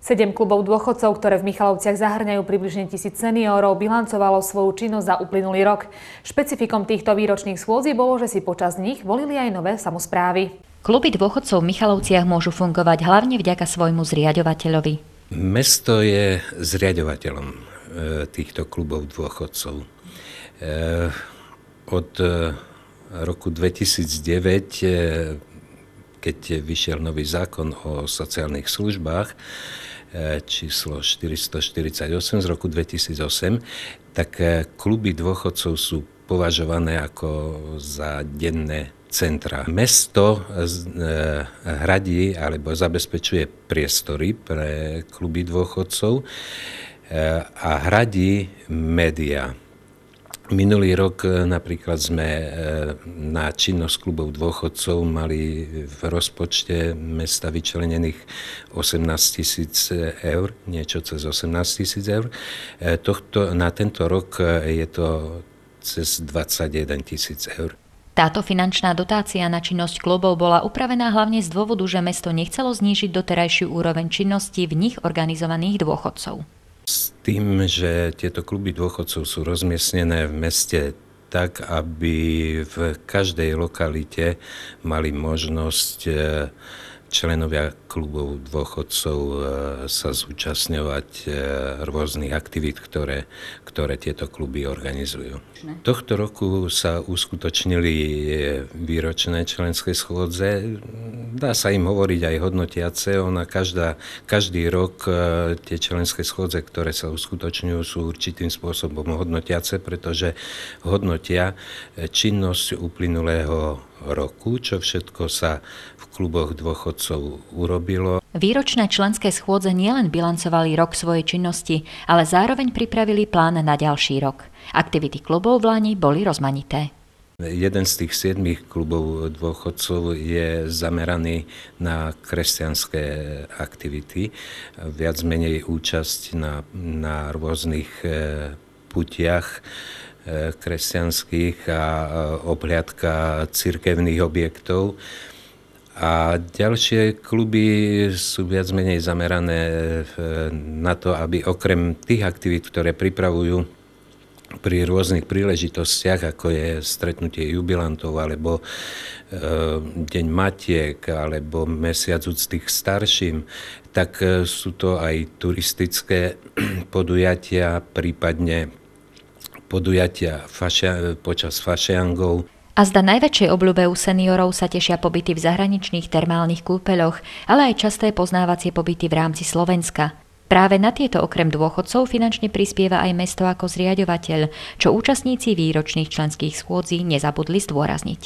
7 klubov dôchodcov, ktoré v Michalovciach zahŕňajú približne 1000 seniorov, bilancovalo svoju činnosť za uplynulý rok. Špecifikom týchto výročných schôdzí bolo, že si počas nich volili aj nové samosprávy. Kluby dôchodcov v Michalovciach môžu fungovať hlavne vďaka svojmu zriaďovateľovi. Mesto je zriaďovateľom týchto klubov dôchodcov. Od roku 2009, keď vyšiel nový zákon o sociálnych službách, číslo 448 z roku 2008, tak kluby dôchodcov sú považované ako za denné centra. Mesto hradí alebo zabezpečuje priestory pre kluby dôchodcov a hradí médiá. Minulý rok napríklad sme na činnosť klubov dôchodcov mali v rozpočte mesta vyčlenených 18 000 eur, niečo cez 18 000 eur. Na tento rok je to cez 21 000 eur. Táto finančná dotácia na činnosť klubov bola upravená hlavne z dôvodu, že mesto nechcelo znížiť doterajšiu úroveň činnosti v nich organizovaných dôchodcov. S tým, že tieto kluby dôchodcov sú rozmiestnené v meste tak, aby v každej lokalite mali možnosť členovia klubov dôchodcov sa zúčastňovať rôznych aktivít, ktoré tieto kluby organizujú. Tohto roku sa uskutočnili výročné členské schôdze. Dá sa im hovoriť aj hodnotiace. Každý rok tie členské schôdze, ktoré sa uskutočňujú, sú určitým spôsobom hodnotiace, pretože hodnotia činnosť uplynulého roku, čo všetko sa v kluboch dôchodcov urobilo. Výročné členské schôdze nielen bilancovali rok svojej činnosti, ale zároveň pripravili plán na ďalší rok. Aktivity klubov v Lani boli rozmanité. Jeden z tých 7 klubov dôchodcov je zameraný na kresťanské aktivity, viac menej účasť na rôznych putiach kresťanských a obhliadka cirkevných objektov. A ďalšie kluby sú viac menej zamerané na to, aby okrem tých aktivít, ktoré pripravujú pri rôznych príležitostiach, ako je stretnutie jubilantov, alebo Deň matiek, alebo Mesiac úcty k starším, tak sú to aj turistické podujatia, prípadne podujatia počas fašiangov. A zda najväčšej obľúbe u seniorov sa tešia pobyty v zahraničných termálnych kúpeľoch, ale aj časté poznávacie pobyty v rámci Slovenska. Práve na tieto okrem dôchodcov finančne prispieva aj mesto ako zriaďovateľ, čo účastníci výročných členských schôdzí nezabudli zdôrazniť.